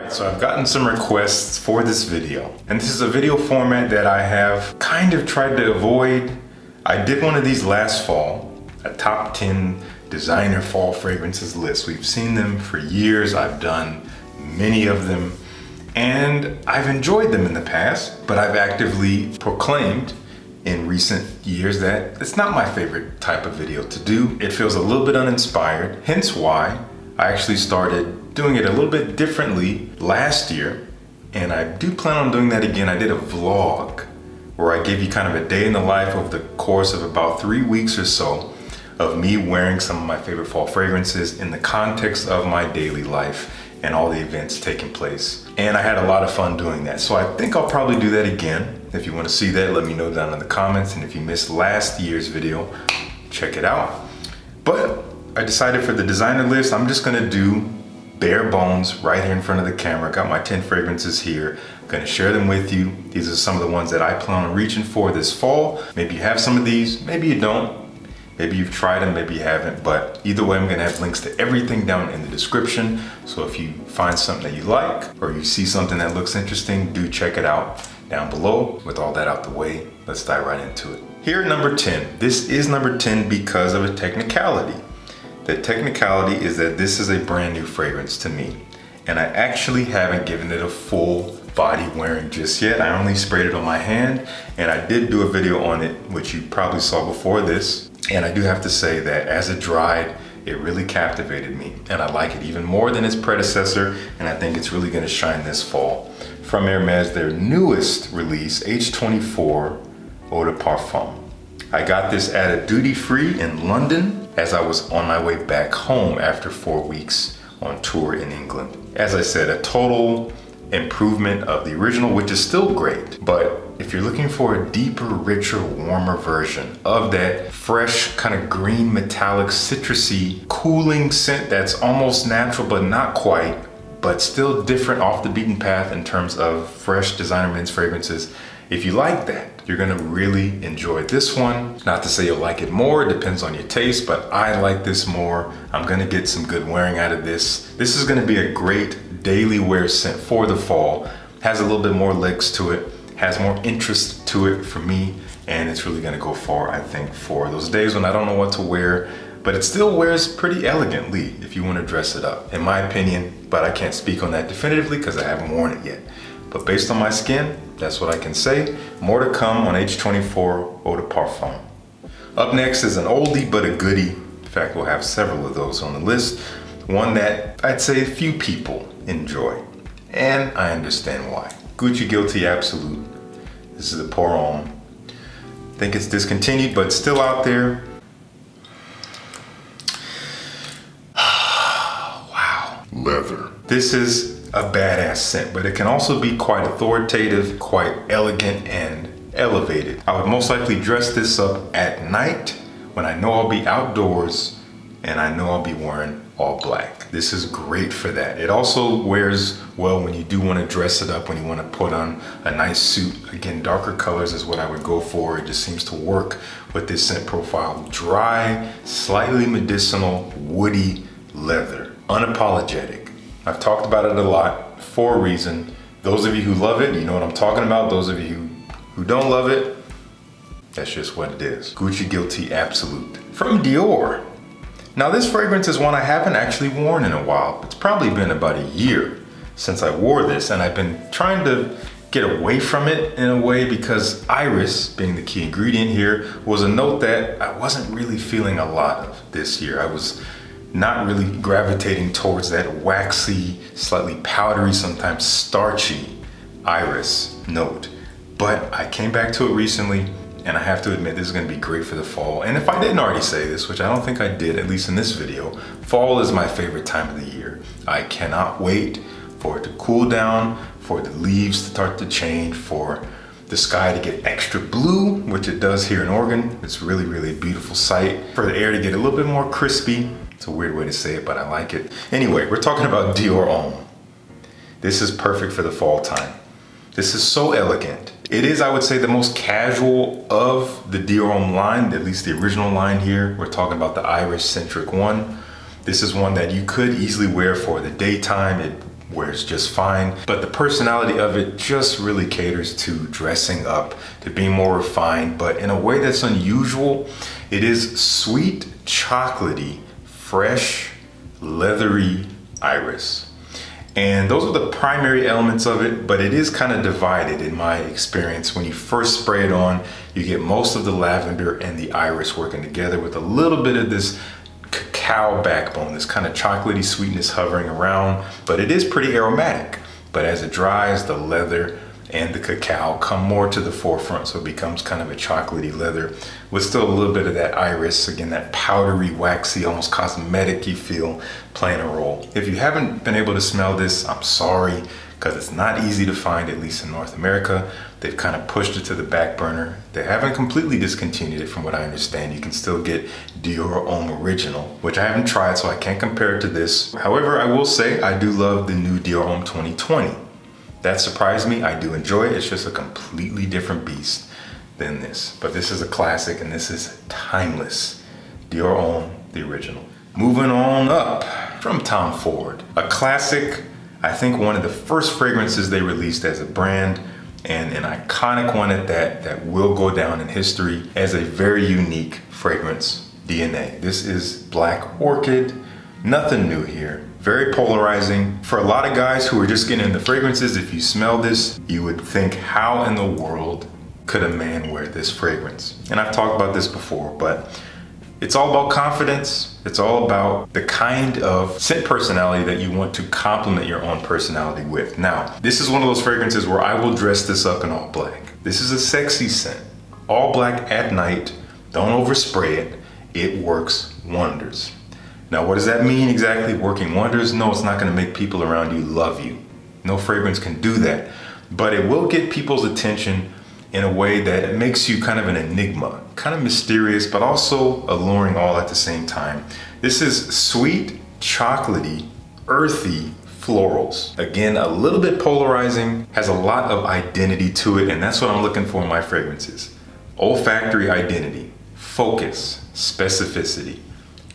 So I've gotten some requests for this video, and this is a video format that I have kind of tried to avoid. I did one of these last fall, a top 10 designer fall fragrances list. We've seen them for years. I've done many of them, and I've enjoyed them in the past, but I've actively proclaimed in recent years that it's not my favorite type of video to do. It feels a little bit uninspired, hence why I actually started doing it a little bit differently last year, and I do plan on doing that again. I did a vlog where I gave you kind of a day in the life over the course of about 3 weeks or so of me wearing some of my favorite fall fragrances in the context of my daily life and all the events taking place. And I had a lot of fun doing that. So I think I'll probably do that again. If you want to see that, let me know down in the comments. And if you missed last year's video, check it out. But I decided for the designer list, I'm just gonna do bare bones right here in front of the camera. Got my 10 fragrances here. I'm gonna share them with you. These are some of the ones that I plan on reaching for this fall. Maybe you have some of these, maybe you don't. Maybe you've tried them, maybe you haven't, but either way, I'm gonna have links to everything down in the description. So if you find something that you like, or you see something that looks interesting, do check it out down below. With all that out the way, let's dive right into it. Here at number 10, this is number 10 because of a technicality. The technicality is that this is a brand new fragrance to me, and I actually haven't given it a full body wearing just yet. I only sprayed it on my hand, and I did do a video on it, which you probably saw before this. And I do have to say that as it dried, it really captivated me, and I like it even more than its predecessor, and I think it's really gonna shine this fall. From Hermes, their newest release, H24 Eau de Parfum. I got this at a duty-free in London as I was on my way back home after 4 weeks on tour in England. As I said, a total improvement of the original, which is still great, but if you're looking for a deeper, richer, warmer version of that fresh, kind of green, metallic, citrusy, cooling scent that's almost natural but not quite, but still different, off the beaten path in terms of fresh designer men's fragrances, if you like that, you're gonna really enjoy this one. Not to say you'll like it more, it depends on your taste, but I like this more. I'm gonna get some good wearing out of this. This is gonna be a great daily wear scent for the fall. Has a little bit more legs to it, has more interest to it for me, and it's really gonna go far, I think, for those days when I don't know what to wear, but it still wears pretty elegantly if you wanna dress it up, in my opinion, but I can't speak on that definitively because I haven't worn it yet. But based on my skin, that's what I can say. More to come on H24 Eau de Parfum. Up next is an oldie but a goodie. In fact, we'll have several of those on the list. One that I'd say a few people enjoy, and I understand why. Gucci Guilty Absolute. This is a Pour Homme. I think it's discontinued, but still out there. Wow. Leather. This is a badass scent, but it can also be quite authoritative, quite elegant, and elevated. I would most likely dress this up at night when I know I'll be outdoors and I know I'll be wearing all black. This is great for that. It also wears well when you do want to dress it up, when you want to put on a nice suit. Again, darker colors is what I would go for. It just seems to work with this scent profile. Dry, slightly medicinal, woody leather. Unapologetic. I've talked about it a lot for a reason. Those of you who love it, you know what I'm talking about. Those of you who don't love it, that's just what it is. Gucci Guilty Absolute. From Dior. Now this fragrance is one I haven't actually worn in a while. It's probably been about a year since I wore this, and I've been trying to get away from it in a way because iris, being the key ingredient here, was a note that I wasn't really feeling a lot of this year. I was not really gravitating towards that waxy, slightly powdery, sometimes starchy iris note. But I came back to it recently, and I have to admit this is gonna be great for the fall. And if I didn't already say this, which I don't think I did, at least in this video, fall is my favorite time of the year. I cannot wait for it to cool down, for the leaves to start to change, for the sky to get extra blue, which it does here in Oregon. It's really, really a beautiful sight. For the air to get a little bit more crispy. It's a weird way to say it, but I like it. Anyway, we're talking about Dior Homme. This is perfect for the fall time. This is so elegant. It is, I would say, the most casual of the Dior Homme line, at least the original line here. We're talking about the Irish-centric one. This is one that you could easily wear for the daytime. It wears just fine, but the personality of it just really caters to dressing up, to being more refined, but in a way that's unusual. It is sweet, chocolatey, fresh, leathery iris. And those are the primary elements of it, but it is kind of divided in my experience. When you first spray it on, you get most of the lavender and the iris working together with a little bit of this cacao backbone, this kind of chocolatey sweetness hovering around, but it is pretty aromatic. But as it dries, the leather and the cacao come more to the forefront, so it becomes kind of a chocolatey leather with still a little bit of that iris, again, that powdery, waxy, almost cosmetic-y feel playing a role. If you haven't been able to smell this, I'm sorry, because it's not easy to find, at least in North America. They've kind of pushed it to the back burner. They haven't completely discontinued it from what I understand. You can still get Dior Homme Original, which I haven't tried, so I can't compare it to this. However, I will say I do love the new Dior Homme 2020. That surprised me. I do enjoy it. It's just a completely different beast than this. But this is a classic and this is timeless. Dior Homme, the original. Moving on up from Tom Ford. A classic, I think one of the first fragrances they released as a brand, and an iconic one at that will go down in history as a very unique fragrance DNA. This is Black Orchid. Nothing new here. Very polarizing. For a lot of guys who are just getting into fragrances, if you smell this, you would think, how in the world could a man wear this fragrance? And I've talked about this before, but it's all about confidence. It's all about the kind of scent personality that you want to complement your own personality with. Now, this is one of those fragrances where I will dress this up in all black. This is a sexy scent. All black at night. Don't overspray it. It works wonders. Now, what does that mean exactly, working wonders? No, it's not gonna make people around you love you. No fragrance can do that. But it will get people's attention in a way that it makes you kind of an enigma, kind of mysterious, but also alluring all at the same time. This is sweet, chocolatey, earthy florals. Again, a little bit polarizing, has a lot of identity to it, and that's what I'm looking for in my fragrances. Olfactory identity, focus, specificity.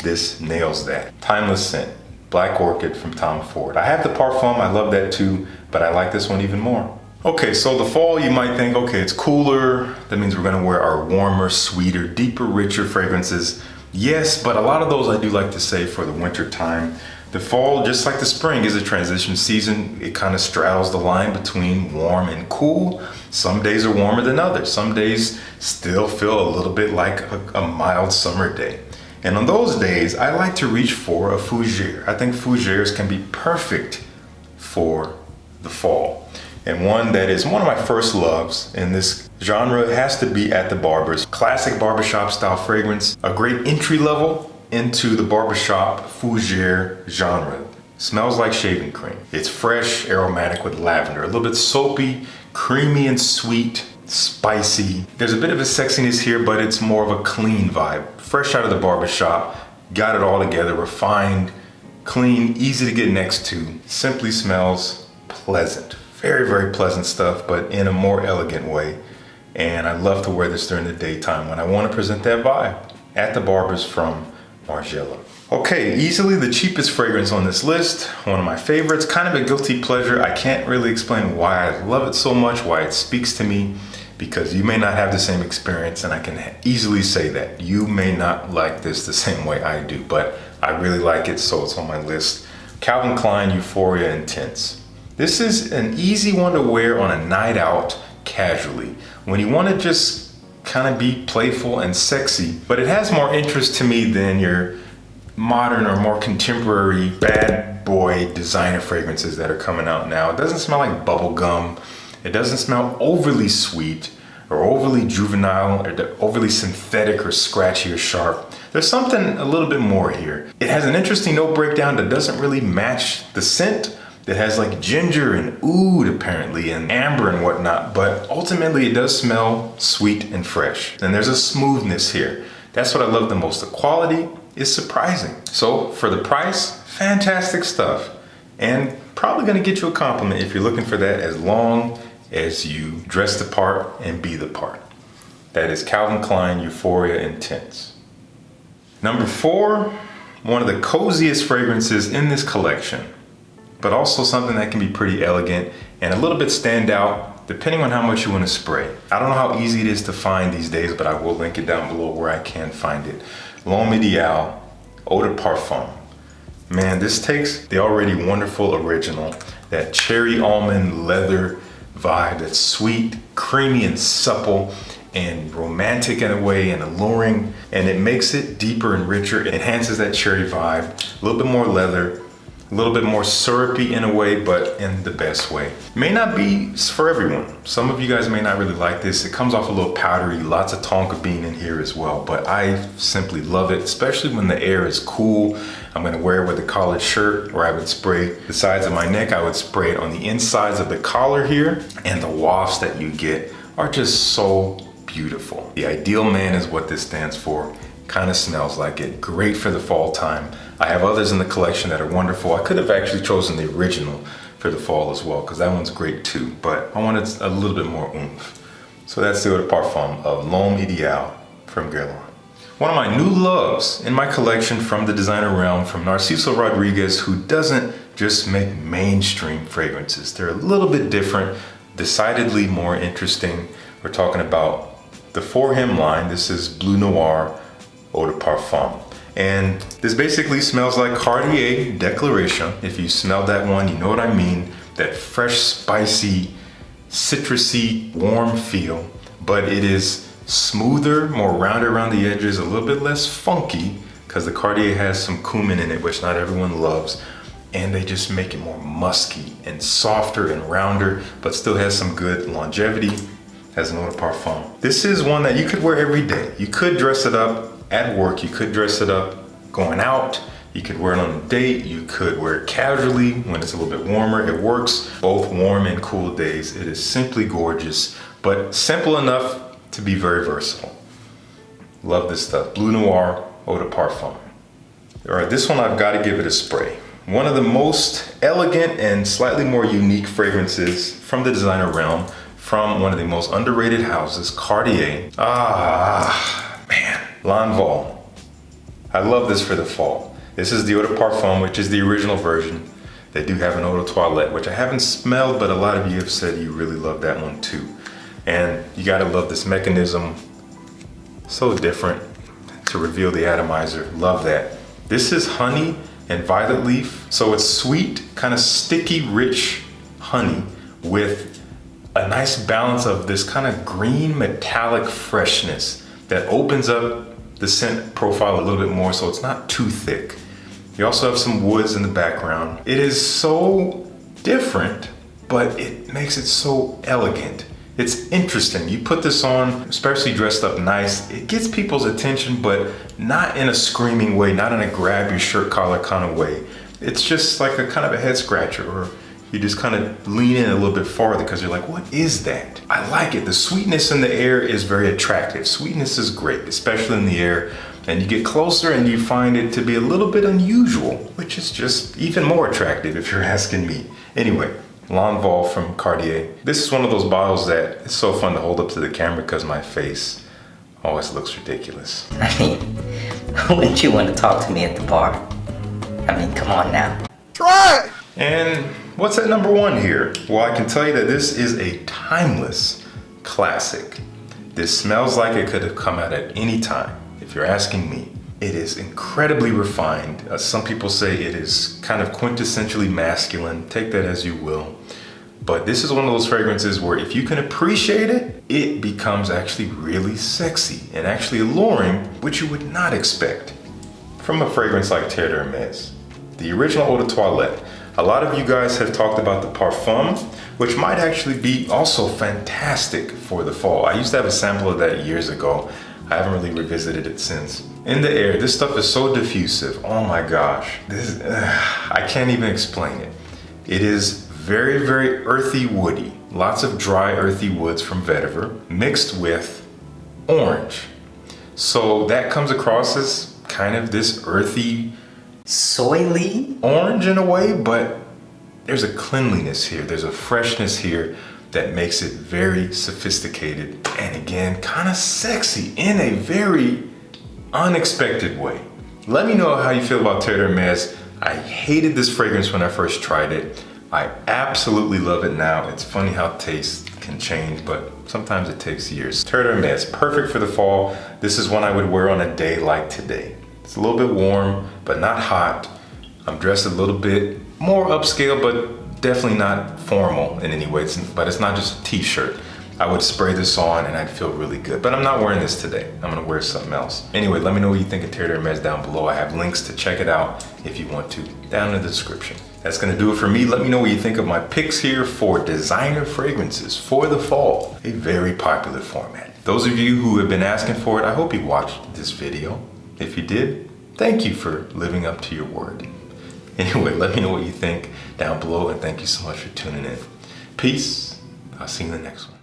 This nails that. Timeless scent, Black Orchid from Tom Ford. I have the Parfum, I love that too, but I like this one even more. Okay, so the fall, you might think, okay, it's cooler. That means we're gonna wear our warmer, sweeter, deeper, richer fragrances. Yes, but a lot of those I do like to save for the winter time. The fall, just like the spring, is a transition season. It kind of straddles the line between warm and cool. Some days are warmer than others. Some days still feel a little bit like a mild summer day. And on those days, I like to reach for a fougere. I think fougères can be perfect for the fall. And one that is one of my first loves in this genre has to be At the Barber's classic barbershop style fragrance, a great entry level into the barbershop fougere genre. Smells like shaving cream. It's fresh, aromatic with lavender, a little bit soapy, creamy and sweet, spicy. There's a bit of a sexiness here, but it's more of a clean vibe. Fresh out of the barbershop, got it all together, refined, clean, easy to get next to. Simply smells pleasant. Very, very pleasant stuff, but in a more elegant way. And I love to wear this during the daytime when I want to present that vibe. At the Barber's from Margiela. Okay, easily the cheapest fragrance on this list. One of my favorites, kind of a guilty pleasure. I can't really explain why I love it so much, why it speaks to me, because you may not have the same experience, and I can easily say that. You may not like this the same way I do, but I really like it, so it's on my list. Calvin Klein Euphoria Intense. This is an easy one to wear on a night out casually, when you want to just kind of be playful and sexy, but it has more interest to me than your modern or more contemporary bad boy designer fragrances that are coming out now. It doesn't smell like bubble gum. It doesn't smell overly sweet or overly juvenile or overly synthetic or scratchy or sharp. There's something a little bit more here. It has an interesting note breakdown that doesn't really match the scent. That has like ginger and oud apparently and amber and whatnot, but ultimately it does smell sweet and fresh. And there's a smoothness here. That's what I love the most. The quality is surprising. So for the price, fantastic stuff. And probably gonna get you a compliment if you're looking for that, as long as you dress the part and be the part. That is Calvin Klein Euphoria Intense. Number 4, one of the coziest fragrances in this collection. but also something that can be pretty elegant and a little bit stand out depending on how much you want to spray. I don't know how easy it is to find these days, but I will link it down below where I can find it. L'Homme EDT Eau de Parfum. Man, this takes the already wonderful original, that cherry almond leather vibe that's sweet, creamy, and supple, and romantic in a way, and alluring, and it makes it deeper and richer. It enhances that cherry vibe, a little bit more leather, a little bit more syrupy in a way, but in the best way. May not be for everyone. Some of you guys may not really like this. It comes off a little powdery, lots of tonka bean in here as well, but I simply love it, especially when the air is cool. I'm gonna wear it with a collared shirt, or I would spray the sides of my neck. I would spray it on the insides of the collar here, and the wafts that you get are just so beautiful. The ideal man is what this stands for. Kind of smells like it. Great for the fall time. I have others in the collection that are wonderful. I could have actually chosen the original for the fall as well, because that one's great too, but I wanted a little bit more oomph. So that's the Eau de Parfum of L'Homme EDT from Guerlain. One of my new loves in my collection from the designer realm, from Narciso Rodriguez, who doesn't just make mainstream fragrances. They're a little bit different, decidedly more interesting. We're talking about the For Him line. This is Bleu Noir Eau de Parfum. And this basically smells like Cartier Declaration. If you smell that one, you know what I mean. That fresh, spicy, citrusy, warm feel. But it is smoother, more rounded around the edges, a little bit less funky, because the Cartier has some cumin in it, which not everyone loves. And they just make it more musky and softer and rounder, but still has some good longevity as an eau de parfum. This is one that you could wear every day. You could dress it up at work, you could dress it up going out, you could wear it on a date, you could wear it casually when it's a little bit warmer. It works both warm and cool days. It is simply gorgeous, but simple enough to be very versatile. Love this stuff. Bleu Noir Eau de Parfum. All right, this one I've got to give it a spray. One of the most elegant and slightly more unique fragrances from the designer realm, from one of the most underrated houses, Cartier. Man, L'Envol. I love this for the fall. This is the Eau de Parfum, which is the original version. They do have an Eau de Toilette, which I haven't smelled, but a lot of you have said you really love that one too. And you gotta love this mechanism. So different to reveal the atomizer. Love that. This is honey and violet leaf. So it's sweet, kind of sticky, rich honey with a nice balance of this kind of green metallic freshness that opens up the scent profile a little bit more, so it's not too thick. You also have some woods in the background. It is so different, but it makes it so elegant. It's interesting. You put this on, especially dressed up nice, it gets people's attention, but not in a screaming way, not in a grab your shirt collar kind of way. It's just like a kind of a head scratcher, or you just kind of lean in a little bit farther because you're like, what is that? I like it. The sweetness in the air is very attractive. Sweetness is great, especially in the air. And you get closer and you find it to be a little bit unusual, which is just even more attractive if you're asking me. Anyway, L'Envol from Cartier. This is one of those bottles that it's so fun to hold up to the camera because my face always looks ridiculous. I mean, wouldn't you want to talk to me at the bar? I mean, come on now. Try! And what's at number one here? Well, I can tell you that this is a timeless classic. This smells like it could have come out at any time, if you're asking me. It is incredibly refined. Some people say it is kind of quintessentially masculine. Take that as you will. But this is one of those fragrances where if you can appreciate it, it becomes actually really sexy and actually alluring, which you would not expect from a fragrance like Terre D'Hermès. The original Eau de Toilette. A lot of you guys have talked about the Parfum, which might actually be also fantastic for the fall. I used to have a sample of that years ago. I haven't really revisited it since. In the air, this stuff is so diffusive. Oh my gosh, I can't even explain it. It is very, very earthy woody. Lots of dry earthy woods from vetiver mixed with orange. So that comes across as kind of this earthy, soily orange in a way, but there's a cleanliness here. There's a freshness here that makes it very sophisticated and again, kind of sexy in a very unexpected way. Let me know how you feel about Terre D'Hermès. I hated this fragrance when I first tried it. I absolutely love it now. It's funny how taste can change, but sometimes it takes years. Terre D'Hermès, perfect for the fall. This is one I would wear on a day like today. It's a little bit warm, but not hot. I'm dressed a little bit more upscale, but definitely not formal in any way. But it's not just a t-shirt. I would spray this on and I'd feel really good, but I'm not wearing this today. I'm gonna wear something else. Anyway, let me know what you think of Terre D'Hermès down below. I have links to check it out if you want to, down in the description. That's gonna do it for me. Let me know what you think of my picks here for designer fragrances for the fall, a very popular format. Those of you who have been asking for it, I hope you watched this video. If you did, thank you for living up to your word. Anyway, let me know what you think down below, and thank you so much for tuning in. Peace. I'll see you in the next one.